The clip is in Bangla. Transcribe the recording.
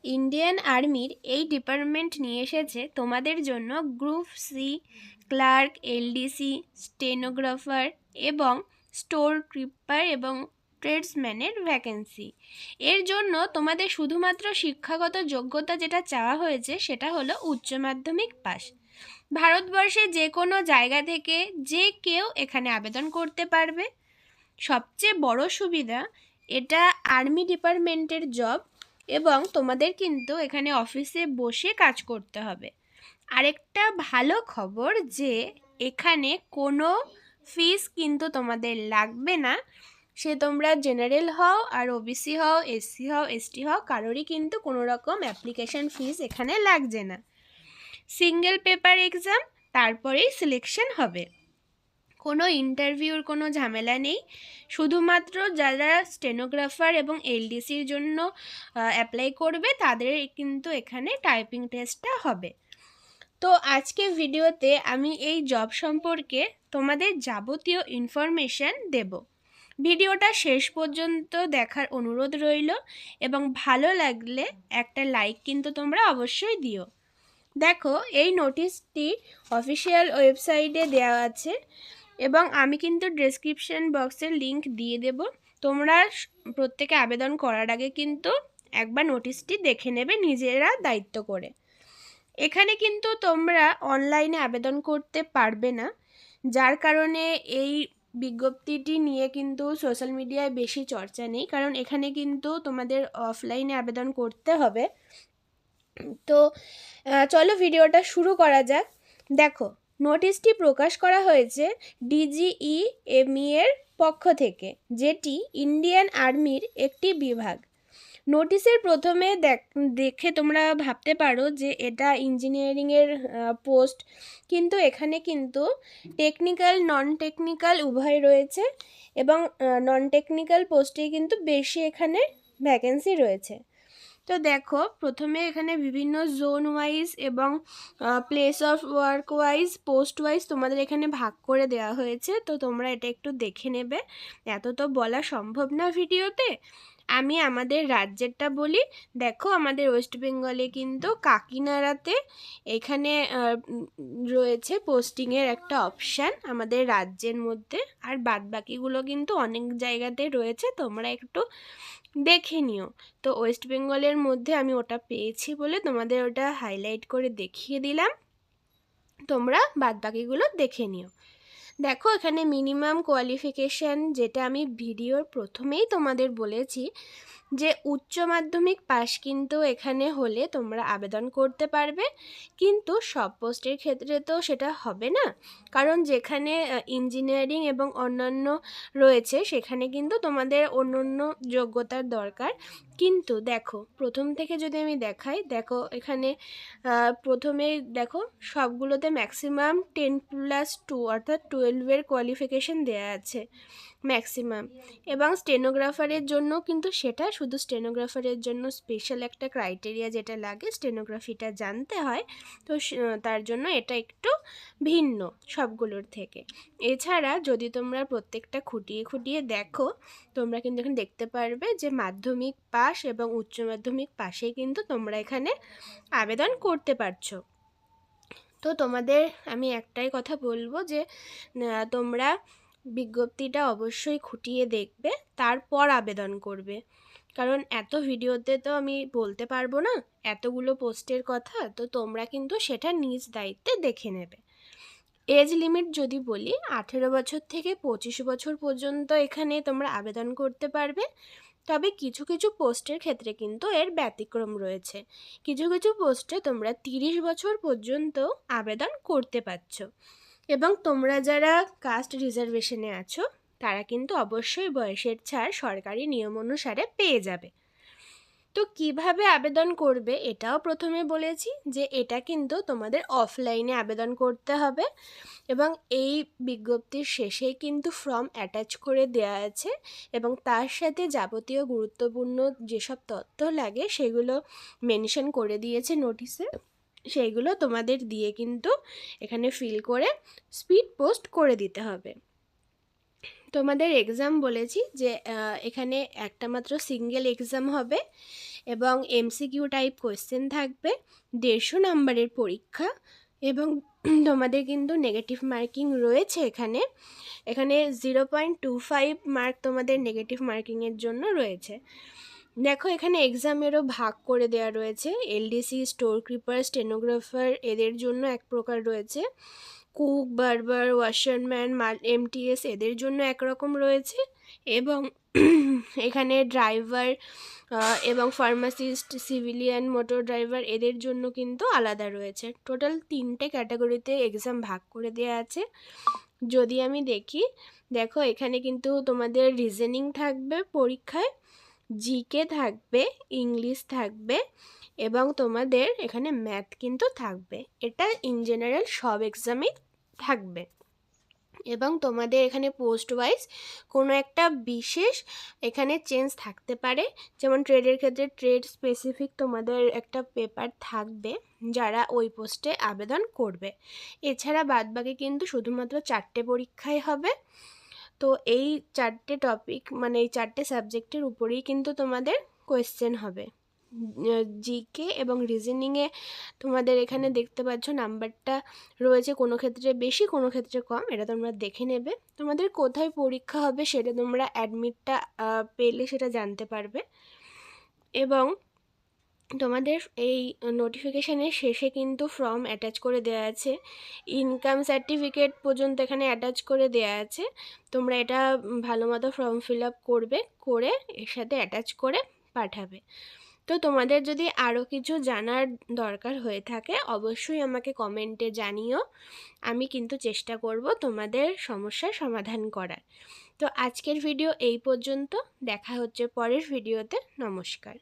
ইন্ডিয়ান আর্মির এই ডিপার্টমেন্ট নিয়ে এসেছে তোমাদের জন্য group C clerk, LDC, stenographer এবং স্টোর কিপার এবং ট্রেডসম্যানের ভ্যাকেন্সি। এর জন্য তোমাদের শুধুমাত্র শিক্ষাগত যোগ্যতা যেটা চাওয়া হয়েছে সেটা হলো উচ্চ মাধ্যমিক পাস। ভারতবর্ষে যে কোনো জায়গা থেকে যে কেউ এখানে আবেদন করতে পারবে। সবচেয়ে বড় সুবিধা, এটা আর্মি ডিপার্টমেন্টের জব এবং তোমাদের কিন্তু এখানে অফিসে বসে কাজ করতে হবে। আরেকটা ভালো খবর যে এখানে কোনো ফিস কিন্তু তোমাদের লাগবে না। সে তোমরা জেনারেল হও আর ওবিসি হও, এসসি হও, এসটি হও, কারোরই কিন্তু কোনো রকম অ্যাপ্লিকেশন ফিস এখানে লাগছে না। সিঙ্গেল পেপার এক্সাম, তারপরেই সিলেকশন হবে। কোনো ইন্টারভিউর কোনো ঝামেলা নেই। শুধুমাত্র যারা স্টেনোগ্রাফার এবং এলডিসির জন্য অ্যাপ্লাই করবে তাদের কিন্তু এখানে টাইপিং টেস্টটা হবে। তো আজকে ভিডিওতে আমি এই জব সম্পর্কে তোমাদের যাবতীয় ইনফরমেশান দেব। ভিডিওটা শেষ পর্যন্ত দেখার অনুরোধ রইল এবং ভালো লাগলে একটা লাইক কিন্তু তোমরা অবশ্যই দিও। দেখো, এই নোটিশটি অফিসিয়াল ওয়েবসাইটে দেওয়া আছে এবং আমি কিন্তু ডেসক্রিপশন বক্সের লিংক দিয়ে দেব। তোমরা প্রত্যেকে আবেদন করার আগে কিন্তু একবার নোটিশটি দেখে নেবে নিজেরা দায়িত্ব করে। এখানে কিন্তু তোমরা অনলাইনে আবেদন করতে পারবে না, যার কারণে এই বিজ্ঞপ্তিটি নিয়ে কিন্তু সোশ্যাল মিডিয়ায় বেশি চর্চা নেই, কারণ এখানে কিন্তু তোমাদের অফলাইনে আবেদন করতে হবে। তো চলো ভিডিওটা শুরু করা যাক। দেখো, নোটিশটি প্রকাশ করা হয়েছে ডিজিইএমই এর পক্ষ থেকে, যেটি ইন্ডিয়ান আর্মির একটি বিভাগ। নোটিশের প্রথমে দেখে তোমরা ভাবতে পারো যে এটা ইঞ্জিনিয়ারিংয়ের পোস্ট, কিন্তু এখানে কিন্তু টেকনিক্যাল নন টেকনিক্যাল উভয় রয়েছে এবং নন টেকনিক্যাল পোস্টে কিন্তু বেশি এখানে ভ্যাকেন্সি রয়েছে। তো দেখো, প্রথমে এখানে বিভিন্ন জোন ওয়াইজ এবং place of work wise, post wise তোমাদের এখানে ভাগ করে দেওয়া হয়েছে। তো তোমরা এটা একটু দেখে নেবে, এত তো বলা সম্ভব না ভিডিওতে। আমি আমাদের রাজ্যেরটা বলি। দেখো, আমাদের ওয়েস্ট বেঙ্গলে কিন্তু কাকিনাড়াতে এখানে রয়েছে পোস্টিংয়ের একটা অপশান আমাদের রাজ্যের মধ্যে, আর বাদবাকিগুলো কিন্তু অনেক জায়গাতে রয়েছে, তোমরা একটু দেখে নিও। তো ওয়েস্ট বেঙ্গলের মধ্যে আমি ওটা পেয়েছি বলে তোমাদের ওটা হাইলাইট করে দেখিয়ে দিলাম, তোমরা বাদবাকিগুলো দেখে নিও। দেখো, এখানে মিনিমাম কোয়ালিফিকেশান, যেটা আমি ভিডিওর প্রথমেই তোমাদের বলেছি যে উচ্চ মাধ্যমিক পাস কিন্তু এখানে হলে তোমরা আবেদন করতে পারবে। কিন্তু সব পোস্টের ক্ষেত্রে তো সেটা হবে না, কারণ যেখানে ইঞ্জিনিয়ারিং এবং অন্যান্য রয়েছে সেখানে কিন্তু তোমাদের অন্য যোগ্যতার দরকার। কিন্তু দেখো, প্রথম থেকে যদি আমি দেখাই, দেখো এখানে প্রথমেই দেখো সবগুলোতে ম্যাক্সিমাম 10+2 অর্থাৎ 12-এর কোয়ালিফিকেশান দেওয়া আছে ম্যাক্সিমাম। এবং স্টেনোগ্রাফারের জন্য কিন্তু সেটা শুধু স্টেনোগ্রাফারের জন্য স্পেশাল একটা ক্রাইটেরিয়া যেটা লাগে, স্টেনোগ্রাফিটা জানতে হয়। তো তার জন্য এটা একটু ভিন্ন সবগুলোর থেকে। এছাড়া যদি তোমরা প্রত্যেকটা খুঁটিয়ে খুঁটিয়ে দেখো, তোমরা কিন্তু এখানে দেখতে পারবে যে মাধ্যমিক পাস এবং উচ্চ মাধ্যমিক পাশে কিন্তু তোমরা এখানে আবেদন করতে পারছো। তো তোমাদের আমি একটাই কথা বলবো যে তোমরা বিজ্ঞপ্তিটা অবশ্যই খুঁটিয়ে দেখবে, তারপর আবেদন করবে। কারণ এত ভিডিওতে তো আমি বলতে পারবো না এতগুলো পোস্টের কথা, তো তোমরা কিন্তু সেটা নিজ দায়িত্বে দেখে নেবে। এজ লিমিট যদি বলি, 18 বছর থেকে 25 বছর পর্যন্ত এখানে তোমরা আবেদন করতে পারবে। তবে কিছু কিছু পোস্টের ক্ষেত্রে কিন্তু এর ব্যতিক্রম রয়েছে। কিছু কিছু পোস্টে তোমরা 30 বছর পর্যন্ত আবেদন করতে পারছো। এবং তোমরা যারা কাস্ট রিজার্ভেশনে আছো তারা কিন্তু অবশ্যই বয়সের ছাড় সরকারি নিয়ম অনুসারে পেয়ে যাবে। তো কিভাবে আবেদন করবে এটাও প্রথমে বলেছি যে এটা কিন্তু তোমাদের অফলাইনে আবেদন করতে হবে এবং এই বিজ্ঞপ্তির শেষেই কিন্তু ফর্ম অ্যাটাচ করে দেওয়া আছে এবং তার সাথে যাবতীয় গুরুত্বপূর্ণ যেসব তথ্য লাগে সেগুলো মেনশন করে দিয়েছে নোটিশে। সেইগুলো তোমাদের দিয়ে কিন্তু এখানে ফিল করে স্পিড পোস্ট করে দিতে হবে। তোমাদের এক্সাম বলেছি যে এখানে একটা মাত্র সিঙ্গেল এক্সাম হবে এবং এমসিকিউ টাইপ কোয়েশ্চেন থাকবে, 150 নাম্বারের পরীক্ষা এবং তোমাদের কিন্তু নেগেটিভ মার্কিং রয়েছে। এখানে 0.25 মার্ক তোমাদের নেগেটিভ মার্কিংয়ের জন্য রয়েছে। দেখো এখানে এক্সামেরও ভাগ করে দেওয়া রয়েছে, এলডিসি, স্টোর কিপার, স্টেনোগ্রাফার এদের জন্য এক প্রকার রয়েছে, কুক, বার্বার, ওয়াশারম্যান, এমটিএস এদের জন্য একরকম রয়েছে এবং এখানে ড্রাইভার এবং ফার্মাসিস্ট, সিভিলিয়ান, মোটর ড্রাইভার এদের জন্য কিন্তু আলাদা রয়েছে। টোটাল 3টে ক্যাটাগরিতে এক্সাম ভাগ করে দেওয়া আছে। যদি আমি দেখো এখানে কিন্তু তোমাদের রিজনিং থাকবে পরীক্ষায়, জিকে থাকবে, ইংলিশ থাকবে এবং তোমাদের এখানে ম্যাথ কিন্তু থাকবে। এটা ইন জেনারেল সব এক্সামেই থাকবে এবং তোমাদের এখানে পোস্ট ওয়াইজ কোনো একটা বিশেষ এখানে চেঞ্জ থাকতে পারে, যেমন ট্রেডের ক্ষেত্রে ট্রেড স্পেসিফিক তোমাদের একটা পেপার থাকবে যারা ওই পোস্টে আবেদন করবে। এছাড়া বাদবাকি কিন্তু শুধুমাত্র 4টে পরীক্ষাই হবে। তো এই 4টে টপিক মানে এই 4টে সাবজেক্টের উপরেই কিন্তু তোমাদের কোয়েশ্চেন হবে। জিকে এবং রিজনিংয়ে তোমাদের এখানে দেখতে পাচ্ছ নাম্বারটা রয়েছে কোনো ক্ষেত্রে বেশি কোনো ক্ষেত্রে কম, এটা তোমরা দেখে নেবে। তোমাদের কোথায় পরীক্ষা হবে সেটা তোমরা অ্যাডমিটটা পেলে সেটা জানতে পারবে এবং তোমাদের এই নোটিফিকেশানের শেষে কিন্তু ফর্ম অ্যাটাচ করে দেওয়া আছে, ইনকাম সার্টিফিকেট পর্যন্ত এখানে অ্যাটাচ করে দেওয়া আছে। তোমরা এটা ভালো মতো ফর্ম ফিল আপ করে এর সাথে অ্যাটাচ করে পাঠাবে। তো তোমাদের যদি আরও কিছু জানার দরকার হয়ে থাকে অবশ্যই আমাকে কমেন্টে জানিও, আমি কিন্তু চেষ্টা করব তোমাদের সমস্যার সমাধান করার। তো আজকের ভিডিও এই পর্যন্ত, দেখা হচ্ছে পরের ভিডিওতে। নমস্কার।